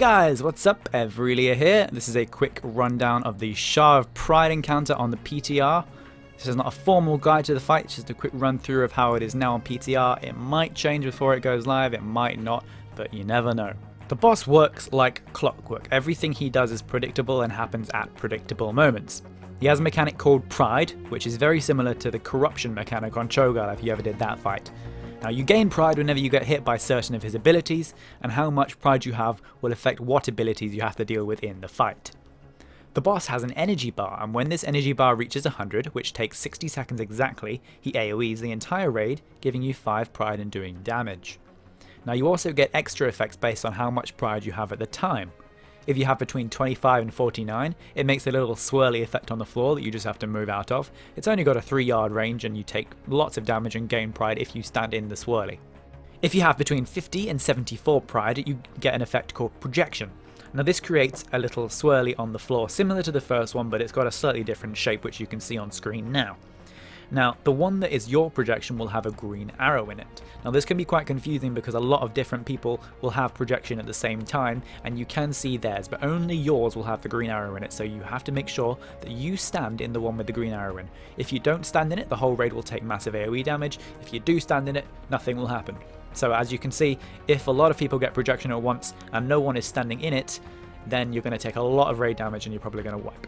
guys, what's up? Evrelia here. This is a quick rundown of the Sha-of-Pride encounter on the PTR. This is not a formal guide to the fight, it's just a quick run through of how it is now on PTR. It might change before it goes live, it might not, but you never know. The boss works like clockwork. Everything he does is predictable and happens at predictable moments. He has a mechanic called Pride, which is very similar to the corruption mechanic on Cho'Gall if you ever did that fight. Now you gain pride whenever you get hit by certain of his abilities, and how much pride you have will affect what abilities you have to deal with in the fight. The boss has an energy bar, and when this energy bar reaches 100, which takes 60 seconds exactly, he AoEs the entire raid, giving you 5 pride and doing damage. Now you also get extra effects based on how much pride you have at the time. If you have between 25 and 49, it makes a little swirly effect on the floor that you just have to move out of. It's only got a 3-yard range and you take lots of damage and gain pride if you stand in the swirly. If you have between 50 and 74 pride, you get an effect called projection. Now this creates a little swirly on the floor, similar to the first one, but it's got a slightly different shape which you can see on screen now. Now, the one that is your projection will have a green arrow in it. Now this can be quite confusing because a lot of different people will have projection at the same time, and you can see theirs, but only yours will have the green arrow in it, so you have to make sure that you stand in the one with the green arrow in. If you don't stand in it, the whole raid will take massive AoE damage. If you do stand in it, nothing will happen. So as you can see, if a lot of people get projection at once and no one is standing in it, then you're going to take a lot of raid damage and you're probably going to wipe.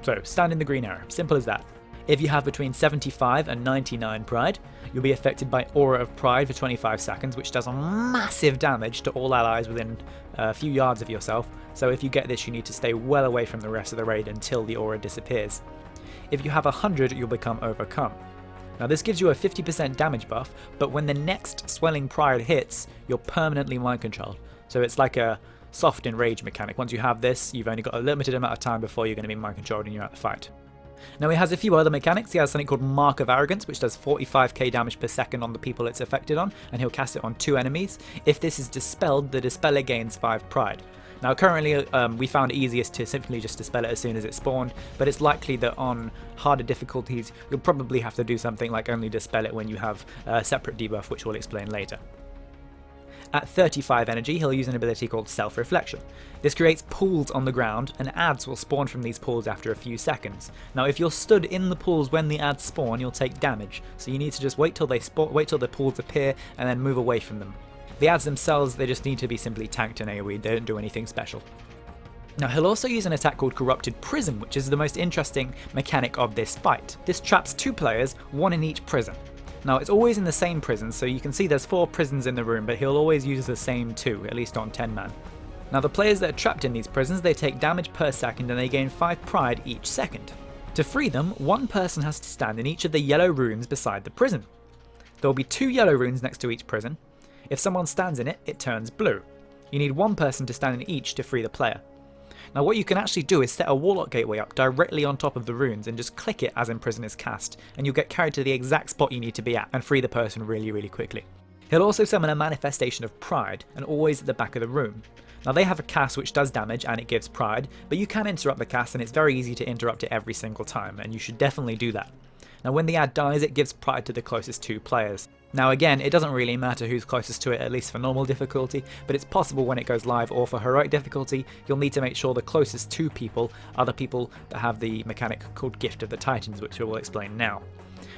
So stand in the green arrow, simple as that. If you have between 75 and 99 pride, you'll be affected by Aura of Pride for 25 seconds, which does massive damage to all allies within a few yards of yourself, so if you get this you need to stay well away from the rest of the raid until the aura disappears. If you have 100, you'll become Overcome. Now this gives you a 50% damage buff, but when the next Swelling Pride hits, you're permanently mind controlled, so it's like a soft enrage mechanic. Once you have this, you've only got a limited amount of time before you're going to be mind controlled and you're out the fight. Now he has a few other mechanics. He has something called Mark of Arrogance, which does 45k damage per second on the people it's affected on, and he'll cast it on 2 enemies. If this is dispelled, the dispeller gains 5 pride. Now currently we found it easiest to simply just dispel it as soon as it spawned, but it's likely that on harder difficulties you'll probably have to do something like only dispel it when you have a separate debuff, which we'll explain later. At 35 energy, he'll use an ability called Self-Reflection. This creates pools on the ground, and adds will spawn from these pools after a few seconds. Now if you're stood in the pools when the adds spawn, you'll take damage, so you need to just wait till the pools appear and then move away from them. The adds themselves, they just need to be simply tanked in AoE, they don't do anything special. Now he'll also use an attack called Corrupted Prison, which is the most interesting mechanic of this fight. This traps 2 players, 1 in each prison. Now it's always in the same prison, so you can see there's 4 prisons in the room, but he'll always use the same 2, at least on 10 man. Now the players that are trapped in these prisons, they take damage per second and they gain 5 pride each second. To free them, 1 person has to stand in each of the yellow rooms beside the prison. There will be 2 yellow rooms next to each prison. If someone stands in it, it turns blue. You need 1 person to stand in each to free the player. Now what you can actually do is set a Warlock Gateway up directly on top of the runes and just click it as Imprison is cast, and you'll get carried to the exact spot you need to be at and free the person really quickly. He'll also summon a Manifestation of Pride, and always at the back of the room. Now they have a cast which does damage and it gives pride, but you can interrupt the cast and it's very easy to interrupt it every single time, and you should definitely do that. Now when the ad dies, it gives pride to the closest 2 players. Now again, it doesn't really matter who's closest to it, at least for normal difficulty, but it's possible when it goes live, or for heroic difficulty, you'll need to make sure the closest 2 people are the people that have the mechanic called Gift of the Titans, which we will explain now.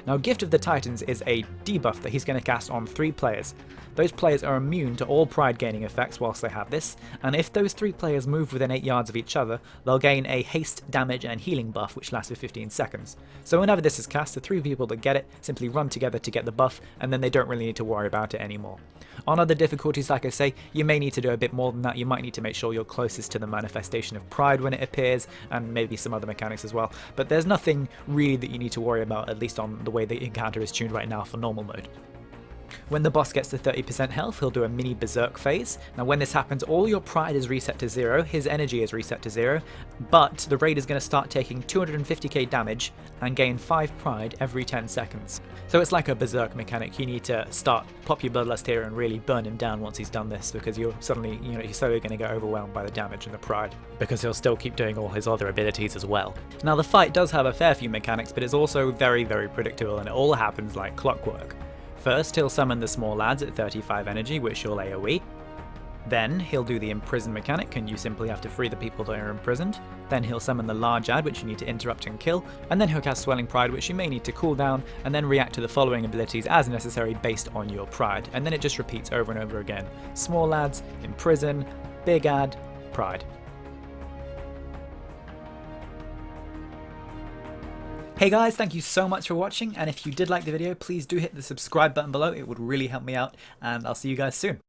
Now Gift of the Titans is a debuff that he's going to cast on 3 players. Those players are immune to all pride gaining effects whilst they have this, and if those 3 players move within 8 yards of each other, they'll gain a haste, damage and healing buff which lasts for 15 seconds. So whenever this is cast, the 3 people that get it simply run together to get the buff, and then they don't really need to worry about it anymore. On other difficulties, like I say, you may need to do a bit more than that. You might need to make sure you're closest to the Manifestation of Pride when it appears, and maybe some other mechanics as well, but there's nothing really that you need to worry about, at least on the way the encounter is tuned right now for normal mode. When the boss gets to 30% health, he'll do a mini berserk phase. Now when this happens, all your pride is reset to 0, his energy is reset to 0, but the raid is going to start taking 250k damage and gain 5 pride every 10 seconds. So it's like a berserk mechanic. You need to pop your bloodlust here and really burn him down once he's done this, because you're slowly going to get overwhelmed by the damage and the pride, because he'll still keep doing all his other abilities as well. Now the fight does have a fair few mechanics, but it's also very predictable, and it all happens like clockwork. First, he'll summon the small lads at 35 energy, which you'll AoE. Then he'll do the imprison mechanic, and you simply have to free the people that are imprisoned. Then he'll summon the large ad, which you need to interrupt and kill, and then he'll cast Swelling Pride, which you may need to cool down, and then react to the following abilities as necessary based on your pride. And then it just repeats over and over again. Small ads, imprison, big ad, pride. Hey guys, thank you so much for watching, and if you did like the video, please do hit the subscribe button below. It would really help me out, and I'll see you guys soon.